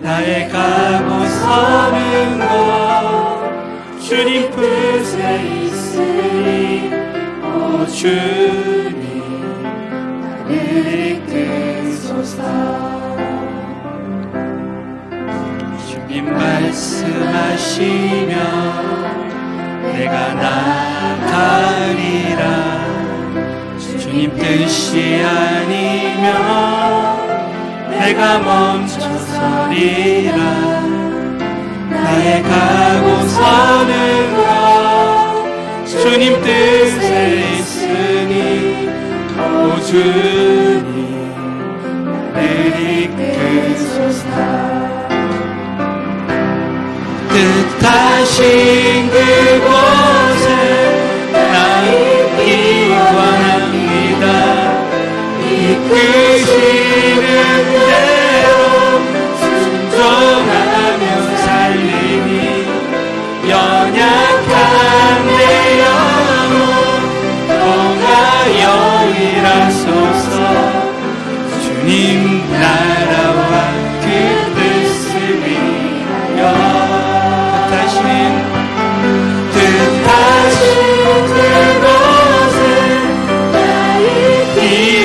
나의 가고 서는 것 주님 뜻에 있으니 오 주님 나를 이끄소서. 주님 말씀하시면 내가 나가리라. 주님 뜻이 아니면 내가 멈춰서리라. 나의 가고 서는 것 주님 뜻에 있으니 오 주님 나를 이끄소서. 뜻하신 그곳에 나 있기 원합니다. 이끄시는 대로 순종하며 살리니 연약한 내 영혼 통하여 일하소서. 주님 나라와 그 뜻을 위하여 뜻하신 그곳에 나 있기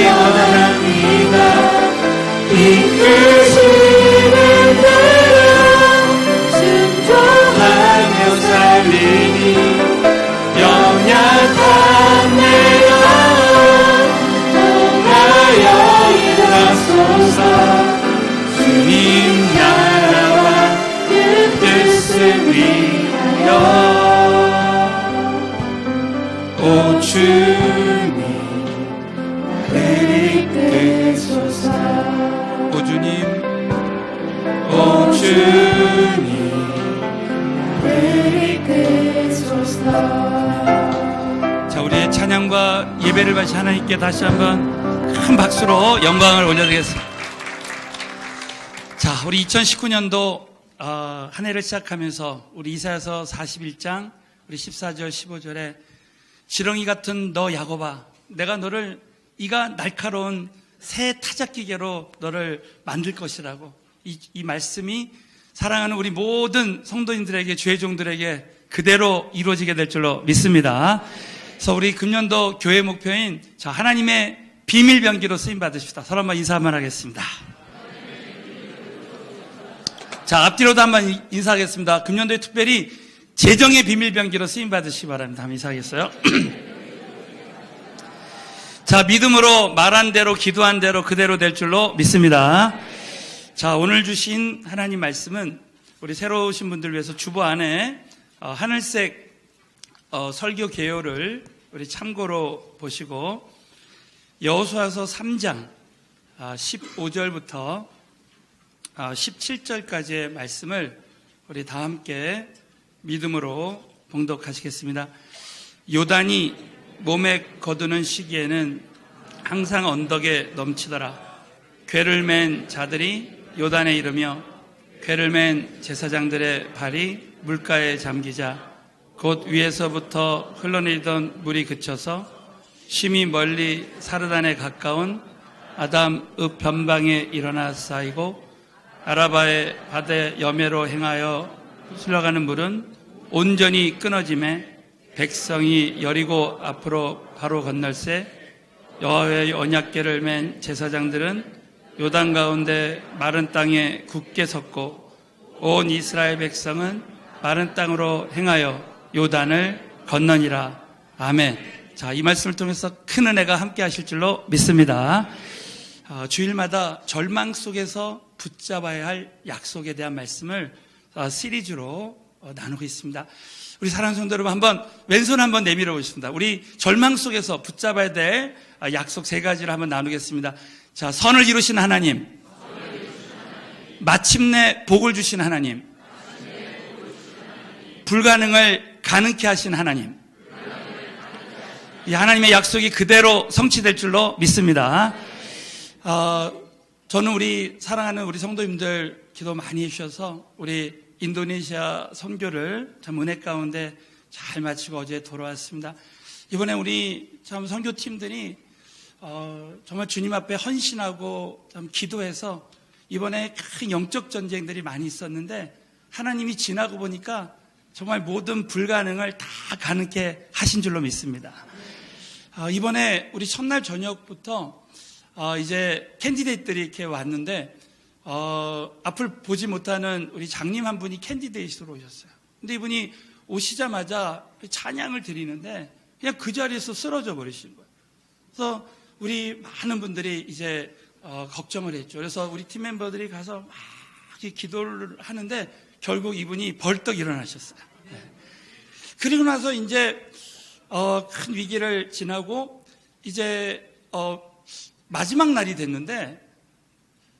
원합니다. 이끄시는 대로 순종하며 살리니 연약한 내 영혼 통하여 일하소서. 주님 나라와 그 뜻을 위하여 오 주님 나를 이끄소서. 오 주님 오 주님 나를 이끄소서. 자, 우리의 찬양과 예배를 바친 하나님께 다시 한번 큰 박수로 영광을 올려드리겠습니다. 자, 우리 2019년도 한 해를 시작하면서 우리 이사야서 41장 우리 14절 15절에 지렁이 같은 너 야곱아, 내가 너를 이가 날카로운 새 타작기계로 너를 만들 것이라고, 이 말씀이 사랑하는 우리 모든 성도인들에게, 주의 종들에게 그대로 이루어지게 될 줄로 믿습니다. 그래서 우리 금년도 교회 목표인 자, 하나님의 비밀병기로 쓰임받으십시다. 서로 한번 인사 한번 하겠습니다. 자, 앞뒤로도 한번 인사하겠습니다. 금년도에 특별히 재정의 비밀병기로 쓰임받으시기 바랍니다. 한번 인사하겠어요? 자, 믿음으로 말한 대로 기도한 대로 그대로 될 줄로 믿습니다. 자, 오늘 주신 하나님 말씀은 우리 새로 오신 분들 위해서 주보 안에 하늘색 설교 개요를 우리 참고로 보시고 여호수아서 3장 15절부터 17절까지의 말씀을 우리 다 함께 믿음으로 봉독하시겠습니다. 요단이 몸에 거두는 시기에는 항상 언덕에 넘치더라. 궤를 맨 자들이 요단에 이르며 궤를 맨 제사장들의 발이 물가에 잠기자 곧 위에서부터 흘러내리던 물이 그쳐서 심히 멀리 사르단에 가까운 아담 읍 변방에 일어나 쌓이고 아라바의 바다에 여매로 행하여 흘러가는 물은 온전히 끊어짐에 백성이 여리고 앞으로 바로 건널새 여호와의 언약궤를 맨 제사장들은 요단 가운데 마른 땅에 굳게 섰고 온 이스라엘 백성은 마른 땅으로 행하여 요단을 건너니라. 아멘. 자, 이 말씀을 통해서 큰 은혜가 함께 하실 줄로 믿습니다. 주일마다 절망 속에서 붙잡아야 할 약속에 대한 말씀을 시리즈로 나누고 있습니다. 우리 사랑하는 성도 여러분, 한번 왼손 한번 내밀어 보겠습니다. 우리 절망 속에서 붙잡아야 될 약속 세 가지를 한번 나누겠습니다. 자, 선을 이루신 하나님, 마침내 복을 주신 하나님, 불가능을 가능케 하신 하나님, 이 하나님의 약속이 그대로 성취될 줄로 믿습니다. 저는 우리 사랑하는 우리 성도님들 기도 많이 해주셔서 우리 인도네시아 선교를 참 은혜 가운데 잘 마치고 어제 돌아왔습니다. 이번에 우리 참 선교팀들이 정말 주님 앞에 헌신하고 참 기도해서 이번에 큰 영적 전쟁들이 많이 있었는데 하나님이 지나고 보니까 정말 모든 불가능을 다 가능케 하신 줄로 믿습니다. 이번에 우리 첫날 저녁부터 이제 캔디데이트들이 이렇게 왔는데 앞을 보지 못하는 우리 장님 한 분이 캔디데이트로 오셨어요. 근데 이분이 오시자마자 찬양을 드리는데 그냥 그 자리에서 쓰러져 버리신 거예요. 그래서 우리 많은 분들이 이제 걱정을 했죠. 그래서 우리 팀 멤버들이 가서 막 기도를 하는데 결국 이분이 벌떡 일어나셨어요. 네. 그리고 나서 이제 큰 위기를 지나고 이제 마지막 날이 됐는데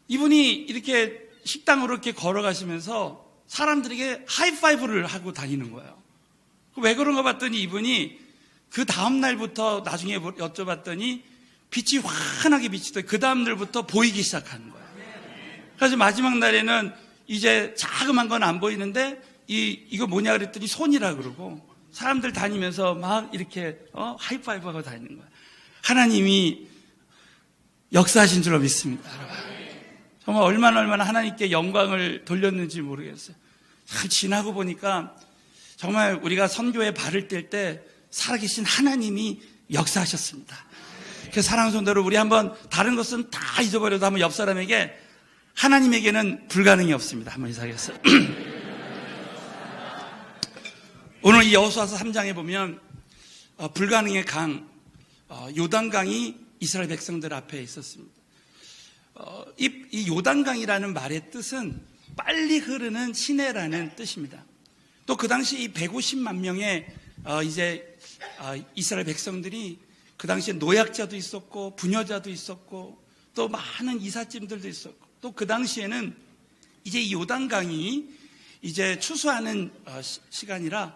이분이 이렇게 식당으로 이렇게 걸어가시면서 사람들에게 하이파이브를 하고 다니는 거예요. 왜 그런가 봤더니 이분이 그 다음 날부터 나중에 여쭤봤더니 빛이 환하게 비치더니 그 다음 날부터 보이기 시작하는 거예요. 그래서 마지막 날에는 이제 자그만 건 안 보이는데 이거 뭐냐 그랬더니 손이라 그러고 사람들 다니면서 막 이렇게 하이파이브 하고 다니는 거예요. 하나님이 역사하신 줄로 믿습니다. 정말 얼마나 하나님께 영광을 돌렸는지 모르겠어요. 지나고 보니까 정말 우리가 선교에 발을 뗄 때 살아계신 하나님이 역사하셨습니다. 그 사랑하는 성도들, 우리 한번 다른 것은 다 잊어버려도 한번 옆 사람에게 하나님에게는 불가능이 없습니다. 한번 인사하겠어요. 오늘 이 여호수아서 3장에 보면 불가능의 강 요단강이 이스라엘 백성들 앞에 있었습니다. 이 요단강이라는 말의 뜻은 빨리 흐르는 시내라는 뜻입니다. 또 그 당시 이 150만 명의 이제 이스라엘 백성들이 그 당시에 노약자도 있었고 부녀자도 있었고 또 많은 이삿짐들도 있었고 또 그 당시에는 이제 이 요단강이 이제 추수하는 시간이라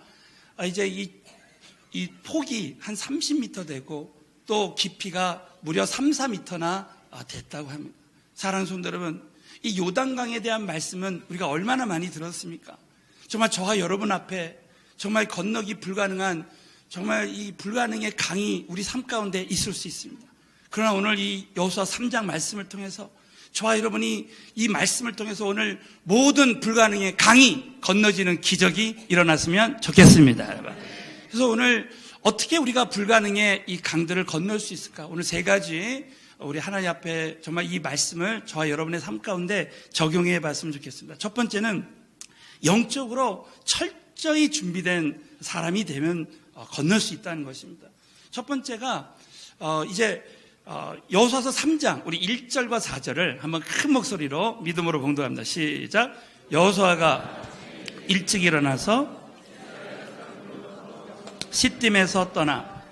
이제 이 폭이 한 30m 되고 또 깊이가 무려 3, 4m나 됐다고 합니다. 사랑하는 성도 여러분, 이 요단강에 대한 말씀은 우리가 얼마나 많이 들었습니까? 정말 저와 여러분 앞에 정말 건너기 불가능한 정말 이 불가능의 강이 우리 삶 가운데 있을 수 있습니다. 그러나 오늘 이 여호수아 3장 말씀을 통해서 저와 여러분이 이 말씀을 통해서 오늘 모든 불가능의 강이 건너지는 기적이 일어났으면 좋겠습니다. 그래서 오늘 어떻게 우리가 불가능의 이 강들을 건널 수 있을까? 오늘 세 가지 우리 하나님 앞에 정말 이 말씀을 저와 여러분의 삶 가운데 적용해 봤으면 좋겠습니다. 첫 번째는 영적으로 철저히 준비된 사람이 되면 건널 수 있다는 것입니다. 첫 번째가 이제 여호수아서 3장 우리 1절과 4절을 한번 큰 목소리로 믿음으로 봉독합니다. 시작. 여호수아가 일찍 일어나서 시딤에서 떠나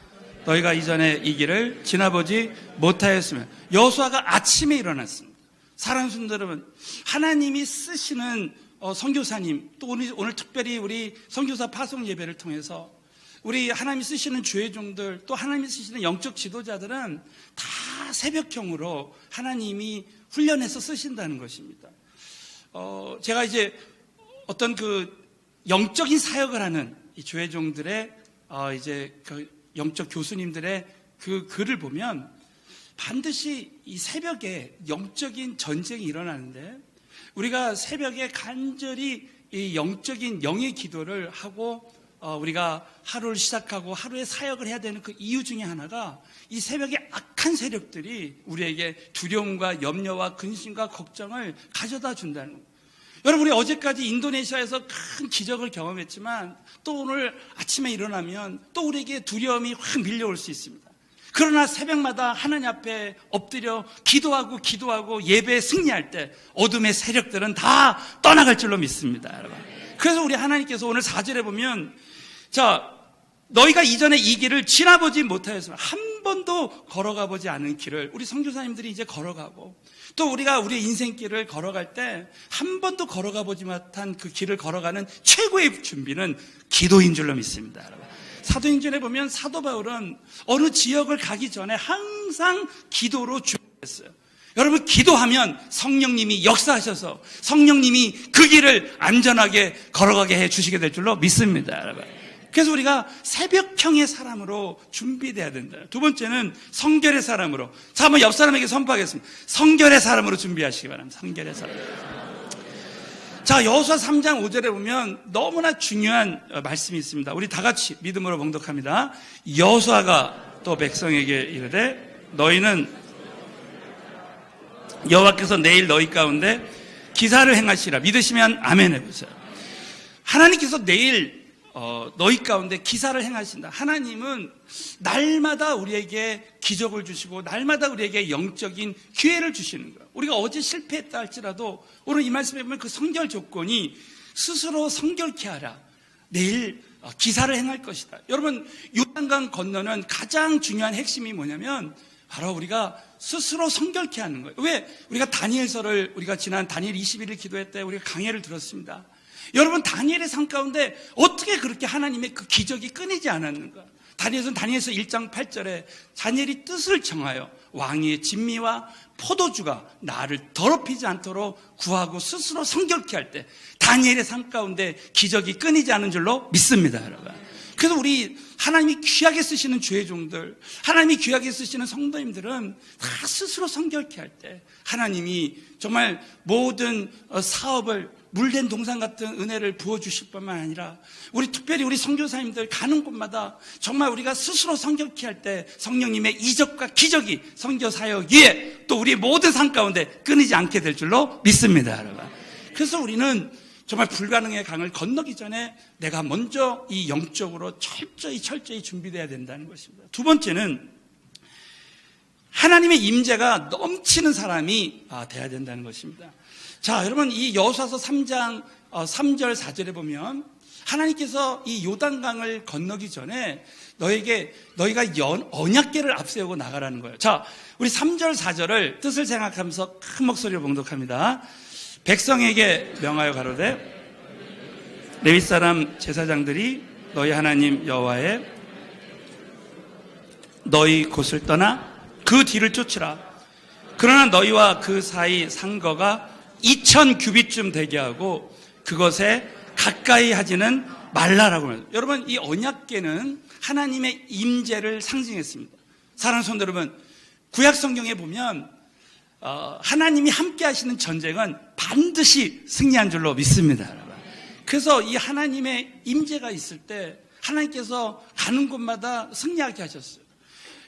너희가 이전에 이 길을 지나보지 못하였으면. 여호수아가 아침에 일어났습니다. 사랑하는 성도 여러분, 하나님이 쓰시는 선교사님, 또 오늘 특별히 우리 선교사 파송 예배를 통해서 우리 하나님이 쓰시는 주의종들, 또 하나님이 쓰시는 영적 지도자들은 다 새벽형으로 하나님이 훈련해서 쓰신다는 것입니다. 제가 이제 어떤 그 영적인 사역을 하는 이 주의종들의 이제 그 영적 교수님들의 그 글을 보면 반드시 이 새벽에 영적인 전쟁이 일어나는데 우리가 새벽에 간절히 이 영적인 영의 기도를 하고 우리가 하루를 시작하고 하루의 사역을 해야 되는 그 이유 중에 하나가 이 새벽에 악한 세력들이 우리에게 두려움과 염려와 근심과 걱정을 가져다 준다는 거예요. 여러분, 우리 어제까지 인도네시아에서 큰 기적을 경험했지만 또 오늘 아침에 일어나면 또 우리에게 두려움이 확 밀려올 수 있습니다. 그러나 새벽마다 하나님 앞에 엎드려 기도하고 예배에 승리할 때 어둠의 세력들은 다 떠나갈 줄로 믿습니다, 여러분. 그래서 우리 하나님께서 오늘 4절에 보면 너희가 이전에 이 길을 지나보지 못하였으면, 한 번도 걸어가 보지 않은 길을 우리 선교사님들이 이제 걸어가고, 또 우리가 우리의 인생길을 걸어갈 때 한 번도 걸어가 보지 못한 그 길을 걸어가는 최고의 준비는 기도인 줄로 믿습니다, 여러분. 사도행전에 보면 사도 바울은 어느 지역을 가기 전에 항상 기도로 준비했어요. 여러분, 기도하면 성령님이 역사하셔서 성령님이 그 길을 안전하게 걸어가게 해 주시게 될 줄로 믿습니다, 여러분. 그래서 우리가 새벽형의 사람으로 준비돼야 된다. 두 번째는 성결의 사람으로. 자, 한번 옆 사람에게 선포하겠습니다. 성결의 사람으로 준비하시기 바랍니다. 성결의 사람. 자, 여호수아 3장 5절에 보면 너무나 중요한 말씀이 있습니다. 우리 다 같이 믿음으로 봉독합니다. 여호수아가 또 백성에게 이르되 너희는 여호와께서 내일 너희 가운데 기사를 행하시라. 믿으시면 아멘 해보세요. 하나님께서 내일 너희 가운데 기사를 행하신다. 하나님은 날마다 우리에게 기적을 주시고 날마다 우리에게 영적인 기회를 주시는 거예요. 우리가 어제 실패했다 할지라도 오늘 이 말씀에 보면 그 성결 조건이 스스로 성결케 하라. 내일 기사를 행할 것이다. 여러분, 요단강 건너는 가장 중요한 핵심이 뭐냐면 바로 우리가 스스로 성결케 하는 거예요. 왜? 우리가 다니엘서를 우리가 지난 다니엘 21일 기도회 때 우리가 강해를 들었습니다. 여러분, 다니엘의 삶 가운데 어떻게 그렇게 하나님의 그 기적이 끊이지 않았는가? 다니엘서 1장 8절에 다니엘이 뜻을 정하여 왕의 진미와 포도주가 나를 더럽히지 않도록 구하고 스스로 성결케 할 때 다니엘의 삶 가운데 기적이 끊이지 않은 줄로 믿습니다, 여러분. 그래서 우리 하나님이 귀하게 쓰시는 주의 종들, 하나님이 귀하게 쓰시는 성도님들은 다 스스로 성결케 할 때 하나님이 정말 모든 사업을 물된 동산 같은 은혜를 부어주실 뿐만 아니라 우리 특별히 우리 선교사님들 가는 곳마다 정말 우리가 스스로 성결케 할 때 성령님의 이적과 기적이 선교사역 위에 또 우리 모든 삶 가운데 끊이지 않게 될 줄로 믿습니다, 여러분. 그래서 우리는 정말 불가능의 강을 건너기 전에 내가 먼저 이 영적으로 철저히 준비되어야 된다는 것입니다. 두 번째는 하나님의 임재가 넘치는 사람이 돼야 된다는 것입니다. 자, 여러분, 이 여호수아서 3장 3절 4절에 보면 하나님께서 이 요단강을 건너기 전에 너희가 언약궤를 앞세우고 나가라는 거예요. 자, 우리 3절 4절을 뜻을 생각하면서 큰 목소리로 봉독합니다. 백성에게 명하여 가로되 레위 사람 제사장들이 너희 하나님 여호와의 너희 곳을 떠나 그 뒤를 쫓으라. 그러나 너희와 그 사이 상거가 2000 규빗쯤 되게 하고 그것에 가까이 하지는 말라라고 합니다. 여러분, 이 언약궤는 하나님의 임재를 상징했습니다. 사랑하는 성도 여러분, 구약 성경에 보면 하나님이 함께 하시는 전쟁은 반드시 승리한 줄로 믿습니다, 여러분. 그래서 이 하나님의 임재가 있을 때 하나님께서 가는 곳마다 승리하게 하셨어요.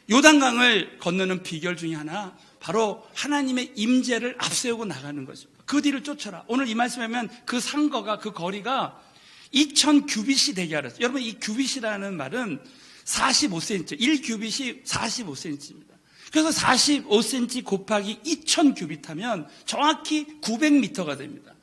요단강을 건너는 비결 중에 하나, 바로 하나님의 임재를 앞세우고 나가는 것입니다. 그 뒤를 쫓아라. 오늘 이 말씀에 보면 그 상거가, 그 거리가 2000 규빗이 되게 하라. 여러분, 이 규빗이라는 말은 45cm, 1규빗이 45cm입니다. 그래서 45cm 곱하기 2000 규빗 하면 정확히 900m가 됩니다.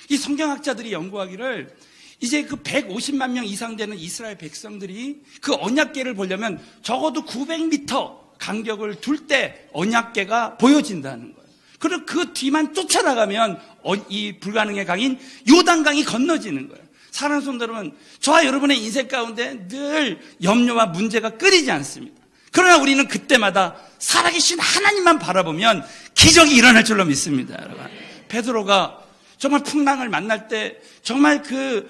이 성경학자들이 연구하기를 이제 그 150만 명 이상 되는 이스라엘 백성들이 그 언약궤를 보려면 적어도 900m 간격을 둘 때 언약궤가 보여진다는 거예요. 그리고 그 뒤만 쫓아나가면 이 불가능의 강인 요단강이 건너지는 거예요. 사랑하는 성도 여러분, 저와 여러분의 인생 가운데 늘 염려와 문제가 끊이지 않습니다. 그러나 우리는 그때마다 살아계신 하나님만 바라보면 기적이 일어날 줄로 믿습니다, 여러분. 베드로가 정말 풍랑을 만날 때 정말 그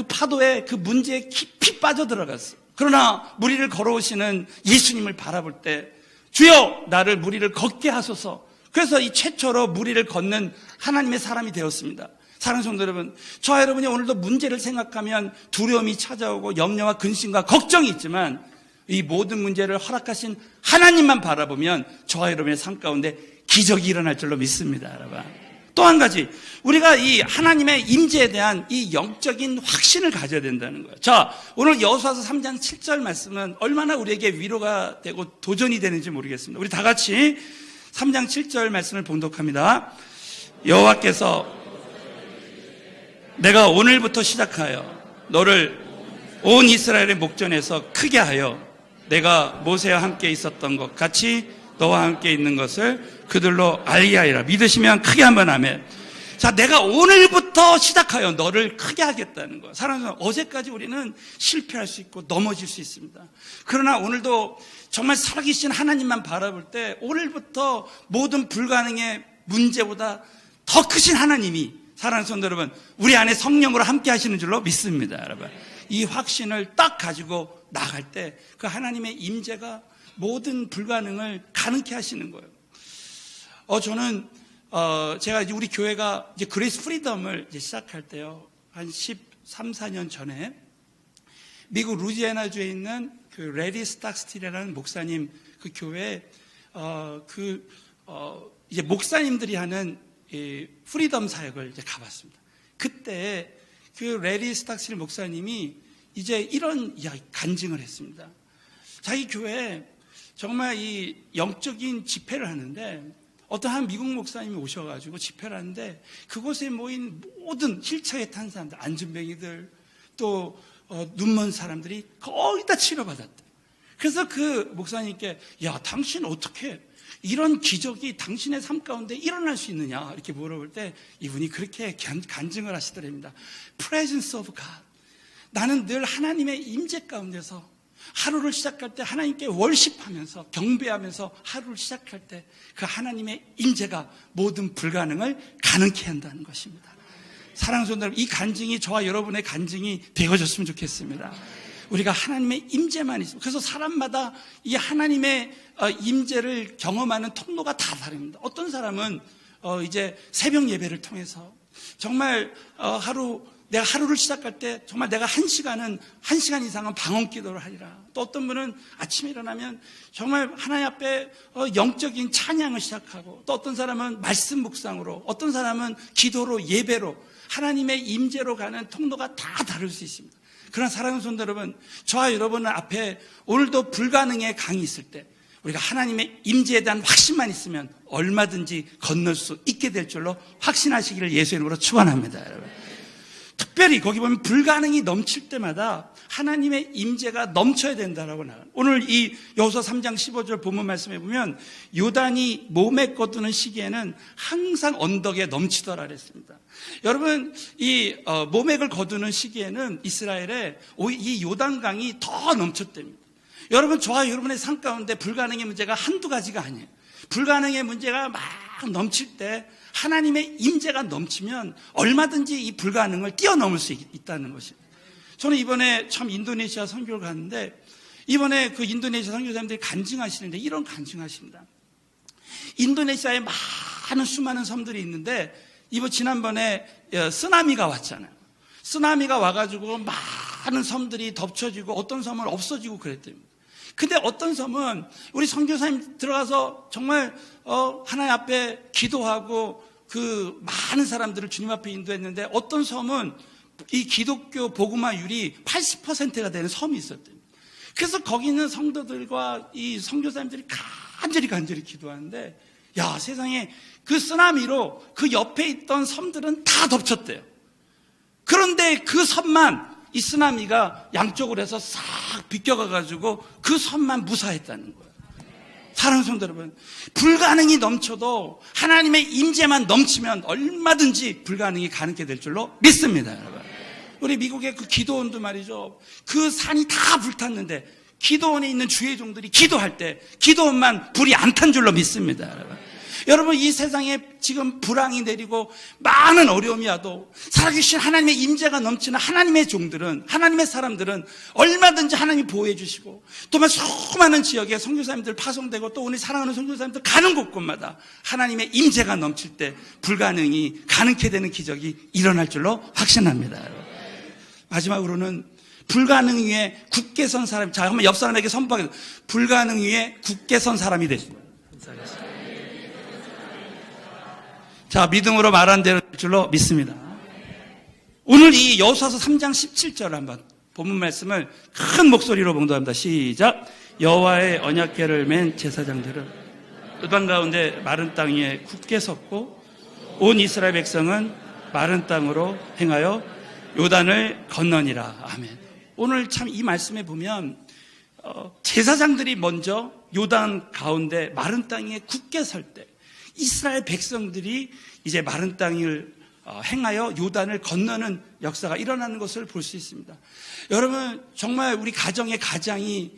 파도에 그 문제에 깊이 빠져들어갔어요. 그러나 무리를 걸어오시는 예수님을 바라볼 때 주여 나를 무리를 걷게 하소서. 그래서 이 최초로 무리를 걷는 하나님의 사람이 되었습니다. 사랑하는 성도 여러분, 저와 여러분이 오늘도 문제를 생각하면 두려움이 찾아오고 염려와 근심과 걱정이 있지만 이 모든 문제를 허락하신 하나님만 바라보면 저와 여러분의 삶 가운데 기적이 일어날 줄로 믿습니다, 여러분. 또 한 가지, 우리가 이 하나님의 임재에 대한 이 영적인 확신을 가져야 된다는 거예요. 자, 오늘 여호수아서 3장 7절 말씀은 얼마나 우리에게 위로가 되고 도전이 되는지 모르겠습니다. 우리 다 같이 3장 7절 말씀을 봉독합니다. 여호와께서 내가 오늘부터 시작하여 너를 온 이스라엘의 목전에서 크게 하여 내가 모세와 함께 있었던 것 같이 너와 함께 있는 것을 그들로 알게 하리라. 믿으시면 크게 한번 아멘. 자, 내가 오늘부터 시작하여 너를 크게 하겠다는 거. 사랑하는 어제까지 우리는 실패할 수 있고 넘어질 수 있습니다. 그러나 오늘도 정말 살아계신 하나님만 바라볼 때 오늘부터 모든 불가능의 문제보다 더 크신 하나님이, 사랑하는 성도 여러분, 우리 안에 성령으로 함께 하시는 줄로 믿습니다, 여러분. 이 확신을 딱 가지고 나갈 때 그 하나님의 임재가 모든 불가능을 가능케 하시는 거예요. 저는 제가 이제 우리 교회가 이제 그레이스 프리덤을 이제 시작할 때요, 한 13, 14년 전에 미국 루지애나주에 있는 그 레디 스탁스틸이라는 목사님 그 교회에 이제 목사님들이 하는 이 프리덤 사역을 이제 가봤습니다. 그때 그 레디 스탁스틸 목사님이 이제 이런 이야기 간증을 했습니다. 자기 교회에 정말 이 영적인 집회를 하는데 어떤 한 미국 목사님이 오셔가지고 집회를 하는데 그곳에 모인 모든 힐체에 탄 사람들, 안전뱅이들, 또 눈먼 사람들이 거의 다 치료받았대. 그래서 그 목사님께 야, 당신 어떻게 이런 기적이 당신의 삶 가운데 일어날 수 있느냐 이렇게 물어볼 때 이분이 그렇게 간증을 하시더랍니다. Presence of God. 나는 늘 하나님의 임재 가운데서 하루를 시작할 때 하나님께 월십하면서 경배하면서 하루를 시작할 때 그 하나님의 임재가 모든 불가능을 가능케 한다는 것입니다. 사랑하는 성도 여러분, 이 간증이 저와 여러분의 간증이 되어졌으면 좋겠습니다. 우리가 하나님의 임재만 있습니다. 그래서 사람마다 이 하나님의 임재를 경험하는 통로가 다 다릅니다. 어떤 사람은 이제 새벽 예배를 통해서 정말 내가 하루를 시작할 때 정말 내가 1시간 이상은 방언 기도를 하리라. 또 어떤 분은 아침에 일어나면 정말 하나님 앞에 영적인 찬양을 시작하고, 또 어떤 사람은 말씀 묵상으로, 어떤 사람은 기도로, 예배로, 하나님의 임재로 가는 통로가 다 다를 수 있습니다. 그러나 사랑하는 성도 여러분, 저와 여러분 앞에 오늘도 불가능의 강이 있을 때 우리가 하나님의 임재에 대한 확신만 있으면 얼마든지 건널 수 있게 될 줄로 확신하시기를 예수의 이름으로 축원합니다. 여러분, 특별히 거기 보면 불가능이 넘칠 때마다 하나님의 임재가 넘쳐야 된다라고 나와요. 오늘 이 여호수아 3장 15절 본문 말씀에 보면 요단이 몸에 거두는 시기에는 항상 언덕에 넘치더라 그랬습니다. 여러분, 이 모맥을 거두는 시기에는 이스라엘에 이 요단강이 더 넘쳤답니다. 여러분, 저와 여러분의 삶 가운데 불가능의 문제가 한두 가지가 아니에요. 불가능의 문제가 막 넘칠 때 하나님의 임재가 넘치면 얼마든지 이 불가능을 뛰어넘을 수 있다는 것입니다. 저는 이번에 참 인도네시아 선교를 갔는데, 이번에 그 인도네시아 선교사님들이 간증하시는데 이런 간증하십니다. 인도네시아에 많은 수많은 섬들이 있는데 지난번에 쓰나미가 왔잖아요. 쓰나미가 와가지고 많은 섬들이 덮쳐지고 어떤 섬은 없어지고 그랬답니다. 근데 어떤 섬은 우리 선교사님 들어가서 정말 하나님 앞에 기도하고 그 많은 사람들을 주님 앞에 인도했는데, 어떤 섬은 이 기독교 복음화율이 80%가 되는 섬이 있었대요. 그래서 거기 있는 성도들과 이 선교사님들이 간절히 기도하는데, 야, 세상에 그 쓰나미로 그 옆에 있던 섬들은 다 덮쳤대요. 그런데 그 섬만 이 쓰나미가 양쪽으로 해서 싹 비껴가가지고 그 섬만 무사했다는 거예요. 사랑하는 성도 여러분, 불가능이 넘쳐도 하나님의 임재만 넘치면 얼마든지 불가능이 가능케 될 줄로 믿습니다. 여러분, 우리 미국의 그 기도원도 말이죠, 그 산이 다 불탔는데 기도원에 있는 주의 종들이 기도할 때 기도원만 불이 안 탄 줄로 믿습니다. 여러분, 이 세상에 지금 불황이 내리고 많은 어려움이 와도 살아계신 하나님의 임재가 넘치는 하나님의 종들은, 하나님의 사람들은 얼마든지 하나님이 보호해 주시고, 또 수많은 지역에 선교사님들 파송되고, 또 우리 사랑하는 선교사님들 가는 곳곳마다 하나님의 임재가 넘칠 때 불가능이 가능케 되는 기적이 일어날 줄로 확신합니다. 마지막으로는 불가능 위에 굳게 선 사람, 자, 한번 옆 사람에게 선포하겠습니다. 불가능 위에 굳게 선 사람이 되십니다. 자, 믿음으로 말한 대로 될 줄로 믿습니다. 오늘 이 여호수아서 3장 17절 한번 본문 말씀을 큰 목소리로 봉독합니다. 시작. 여호와의 언약궤를 맨 제사장들은 요단 가운데 마른 땅 위에 굳게 섰고, 온 이스라엘 백성은 마른 땅으로 행하여 요단을 건너니라. 아멘. 오늘 참 이 말씀에 보면 제사장들이 먼저 요단 가운데 마른 땅에 굳게 설 때 이스라엘 백성들이 이제 마른 땅을 행하여 요단을 건너는 역사가 일어나는 것을 볼 수 있습니다. 여러분, 정말 우리 가정의 가장이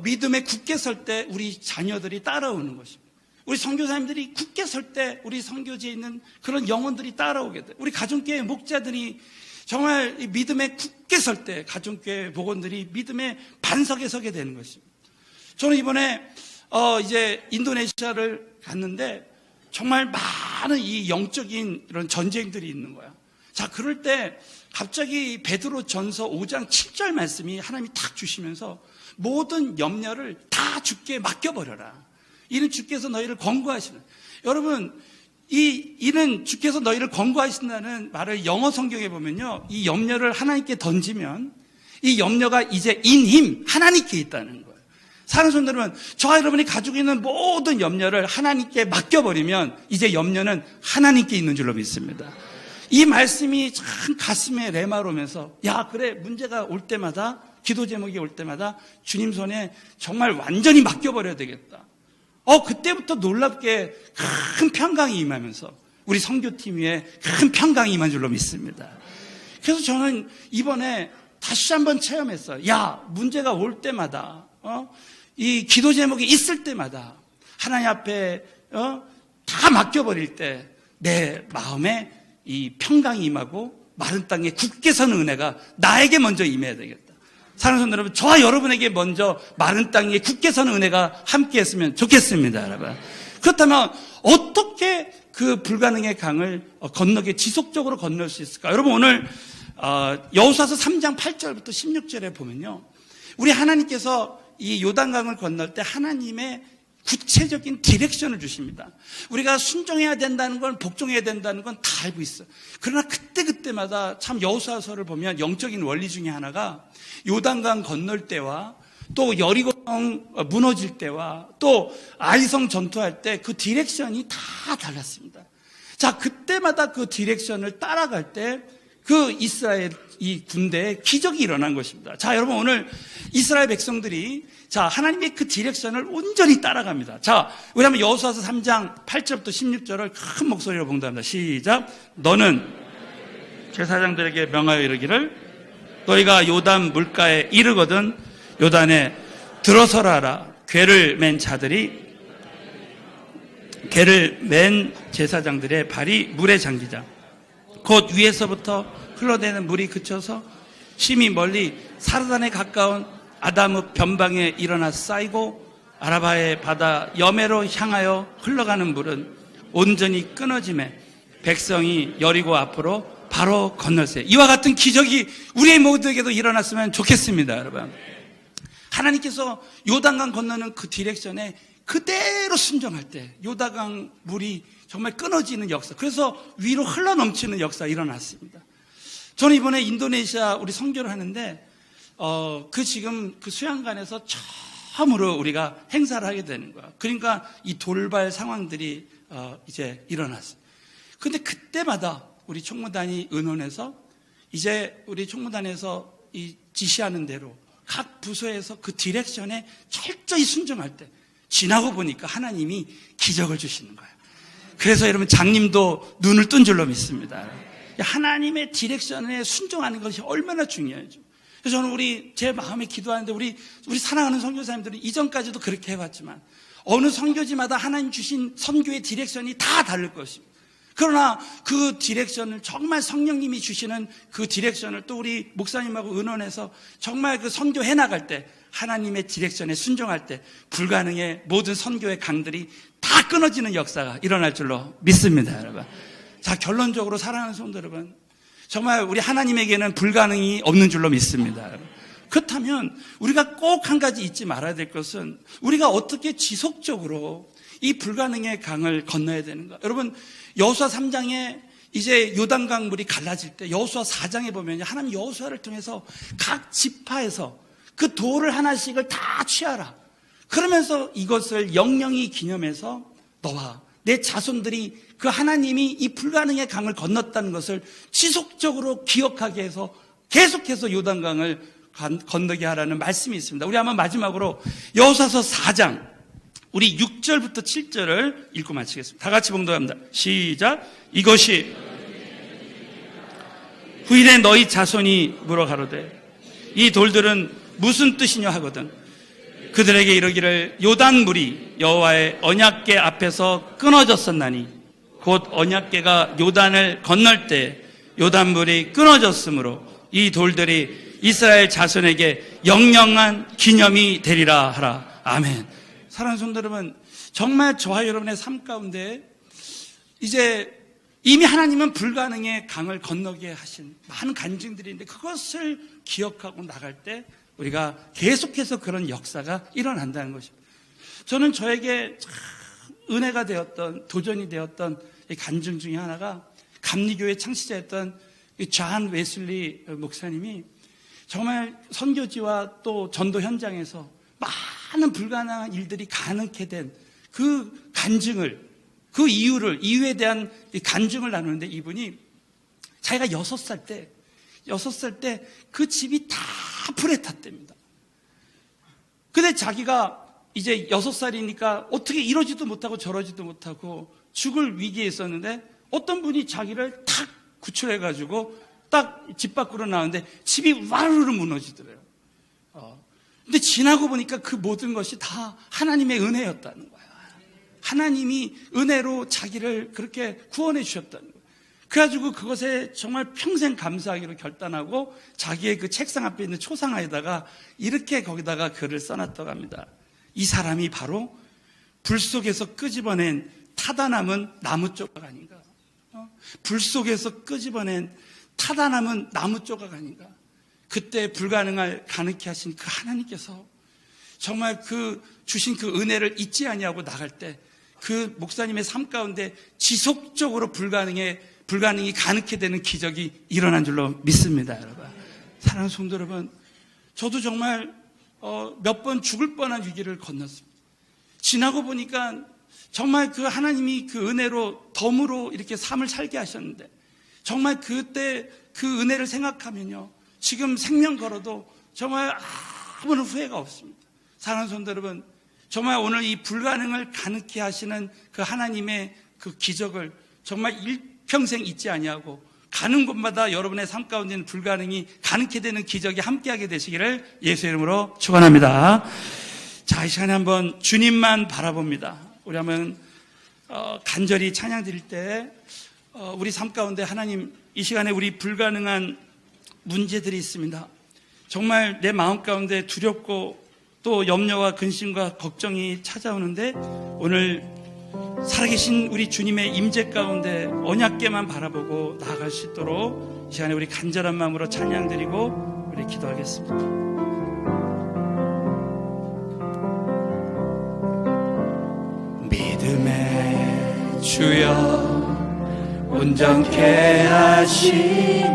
믿음에 굳게 설 때 우리 자녀들이 따라오는 것입니다. 우리 선교사님들이 굳게 설 때 우리 선교지에 있는 그런 영혼들이 따라오게 돼. 우리 가정교회 목자들이 정말 이 믿음에 굳게 설 때 가정교회 복원들이 믿음의 반석에 서게 되는 것입니다. 저는 이번에 이제 인도네시아를 갔는데 정말 많은 이 영적인 이런 전쟁들이 있는 거야. 자, 그럴 때 갑자기 베드로 전서 5장 7절 말씀이 하나님이 탁 주시면서 모든 염려를 다 주께 맡겨버려라. 이는 주께서 너희를 권고하시는. 여러분, 이는 주께서 너희를 권고하신다는 말을 영어 성경에 보면요, 이 염려를 하나님께 던지면 이 염려가 이제 in him, 하나님께 있다는 거예요. 사랑하는 성도 여러분, 저와 여러분이 가지고 있는 모든 염려를 하나님께 맡겨버리면 이제 염려는 하나님께 있는 줄로 믿습니다. 이 말씀이 참 가슴에 레마로 오면서, 야, 그래, 문제가 올 때마다, 기도 제목이 올 때마다 주님 손에 정말 완전히 맡겨버려야 되겠다. 그때부터 놀랍게 큰 평강이 임하면서 우리 선교팀 위에 큰 평강이 임한 줄로 믿습니다. 그래서 저는 이번에 다시 한번 체험했어요. 야, 문제가 올 때마다, 이 기도 제목이 있을 때마다 하나님 앞에, 다 맡겨버릴 때 내 마음에 이 평강이 임하고 마른 땅에 굳게 서는 은혜가 나에게 먼저 임해야 되겠다. 사랑하는 성도 여러분, 저와 여러분에게 먼저 마른 땅에 굳게 서는 은혜가 함께 했으면 좋겠습니다, 여러분. 그렇다면 어떻게 그 불가능의 강을 건너게 지속적으로 건널 수 있을까? 여러분, 오늘 여호수아서 3장 8절부터 16절에 보면요, 우리 하나님께서 이 요단강을 건널 때 하나님의 구체적인 디렉션을 주십니다. 우리가 순종해야 된다는 건, 복종해야 된다는 건 다 알고 있어요. 그러나 그때마다 참 여호수아서를 보면 영적인 원리 중에 하나가 요단강 건널 때와 또 여리고성 무너질 때와 또 아이성 전투할 때 그 디렉션이 다 달랐습니다. 자, 그때마다 그 디렉션을 따라갈 때 그 이스라엘 이 군대에 기적이 일어난 것입니다. 자, 여러분, 오늘 이스라엘 백성들이 자, 하나님의 그 디렉션을 온전히 따라갑니다. 자, 우리 한번 여호수아서 3장 8절부터 16절을 큰 목소리로 봉독합니다. 시작. 너는 제사장들에게 명하여 이르기를 너희가 요단 물가에 이르거든 요단에 들어서라 하라. 궤를 맨 제사장들의 발이 물에 잠기자 곧 위에서부터 흘러내는 물이 그쳐서 심히 멀리 사르단에 가까운 아담읍 변방에 일어나 쌓이고 아라바의 바다 여매로 향하여 흘러가는 물은 온전히 끊어짐에 백성이 여리고 앞으로 바로 건널세. 이와 같은 기적이 우리 모두에게도 일어났으면 좋겠습니다, 여러분. 하나님께서 요단강 건너는 그 디렉션에 그대로 순종할 때 요단강 물이 정말 끊어지는 역사, 그래서 위로 흘러넘치는 역사가 일어났습니다. 저는 이번에 인도네시아 우리 선교를 하는데 지금 그 수양관에서 처음으로 우리가 행사를 하게 되는 거야. 그러니까 이 돌발 상황들이 이제 일어났어요. 근데 그때마다 우리 총무단이 의논해서 이제 우리 총무단에서 이 지시하는 대로 각 부서에서 그 디렉션에 철저히 순종할 때 지나고 보니까 하나님이 기적을 주시는 거예요. 그래서 여러분, 장님도 눈을 뜬 줄로 믿습니다. 하나님의 디렉션에 순종하는 것이 얼마나 중요하죠. 그래서 저는 제 마음에 기도하는데 우리 사랑하는 선교사님들은 이전까지도 그렇게 해왔지만 어느 선교지마다 하나님 주신 선교의 디렉션이 다 다를 것입니다. 그러나 그 디렉션을 정말 성령님이 주시는 그 디렉션을 또 우리 목사님하고 의논해서 정말 그 선교해 나갈 때 하나님의 디렉션에 순종할 때 불가능의 모든 선교의 강들이 다 끊어지는 역사가 일어날 줄로 믿습니다, 여러분. 자, 결론적으로 사랑하는 성도 여러분, 정말 우리 하나님에게는 불가능이 없는 줄로 믿습니다, 여러분. 그렇다면 우리가 꼭 한 가지 잊지 말아야 될 것은 우리가 어떻게 지속적으로 이 불가능의 강을 건너야 되는가. 여러분, 여호수아 3장에 이제 요단강 물이 갈라질 때 여호수아 4장에 보면 하나님 여호수아를 통해서 각 지파에서 그 돌을 하나씩을 다 취하라. 그러면서 이것을 영영히 기념해서 너와 내 자손들이 그 하나님이 이 불가능의 강을 건넜다는 것을 지속적으로 기억하게 해서 계속해서 요단강을 건너게 하라는 말씀이 있습니다. 우리 한번 마지막으로 여호수아서 4장 우리 6절부터 7절을 읽고 마치겠습니다. 다 같이 봉독합니다. 시작. 이것이 후일에 너희 자손이 물어 가로되 이 돌들은 무슨 뜻이냐 하거든 그들에게 이르기를 요단 물이 여호와의 언약궤 앞에서 끊어졌었나니 곧 언약궤가 요단을 건널 때 요단물이 끊어졌으므로 이 돌들이 이스라엘 자손에게 영영한 기념이 되리라 하라. 아멘. 사랑하는 성도 여러분, 정말 저와 여러분의 삶 가운데 이제 이미 하나님은 불가능의 강을 건너게 하신 많은 간증들이 있는데 그것을 기억하고 나갈 때 우리가 계속해서 그런 역사가 일어난다는 것입니다. 저는 저에게 참 은혜가 되었던, 도전이 되었던 이 간증 중에 하나가 감리교회 창시자였던 존 웨슬리 목사님이 정말 선교지와 또 전도 현장에서 많은 불가능한 일들이 가능케 된 그 간증을, 그 이유에 대한 간증을 나누는데 이분이 자기가 6살 때 그 집이 다 불에 탔답니다. 근데 자기가 이제 6살이니까 어떻게 이러지도 못하고 저러지도 못하고 죽을 위기에 있었는데 어떤 분이 자기를 탁 구출해가지고 딱 집 밖으로 나오는데 집이 와르르 무너지더래요. 근데 지나고 보니까 그 모든 것이 다 하나님의 은혜였다는 거야. 하나님이 은혜로 자기를 그렇게 구원해 주셨다는 거예요. 그래가지고 그것에 정말 평생 감사하기로 결단하고 자기의 그 책상 앞에 있는 초상화에다가 이렇게 거기다가 글을 써놨다고 합니다. 이 사람이 바로 불 속에서 끄집어낸 타다 남은 나무 조각 아닌가. 불 속에서 끄집어낸 타다 남은 나무 조각 아닌가. 그때 불가능을 가능케 하신 그 하나님께서 정말 그 주신 그 은혜를 잊지 아니하고 나갈 때 그 목사님의 삶 가운데 지속적으로 불가능이 가능케 되는 기적이 일어난 줄로 믿습니다, 여러분. 사랑하는 성도 여러분, 저도 정말 몇 번 죽을 뻔한 위기를 건넜습니다. 지나고 보니까 정말 그 하나님이 그 은혜로 덤으로 이렇게 삶을 살게 하셨는데 정말 그때 그 은혜를 생각하면요, 지금 생명 걸어도 정말 아무런 후회가 없습니다. 사랑하는 성도 여러분, 정말 오늘 이 불가능을 가능케 하시는 그 하나님의 그 기적을 정말 일평생 잊지 아니하고 가는 곳마다 여러분의 삶 가운데 있는 불가능이 가능케 되는 기적이 함께하게 되시기를 예수의 이름으로 축원합니다. 자, 이 시간에 한번 주님만 바라봅니다. 우리 한번 간절히 찬양 드릴 때 우리 삶 가운데 하나님, 이 시간에 우리 불가능한 문제들이 있습니다. 정말 내 마음 가운데 두렵고 또 염려와 근심과 걱정이 찾아오는데 오늘 살아계신 우리 주님의 임재 가운데 언약궤만 바라보고 나아갈 수 있도록 이 시간에 우리 간절한 마음으로 찬양 드리고 우리 기도하겠습니다. 믿음의 주여 온전케 하시니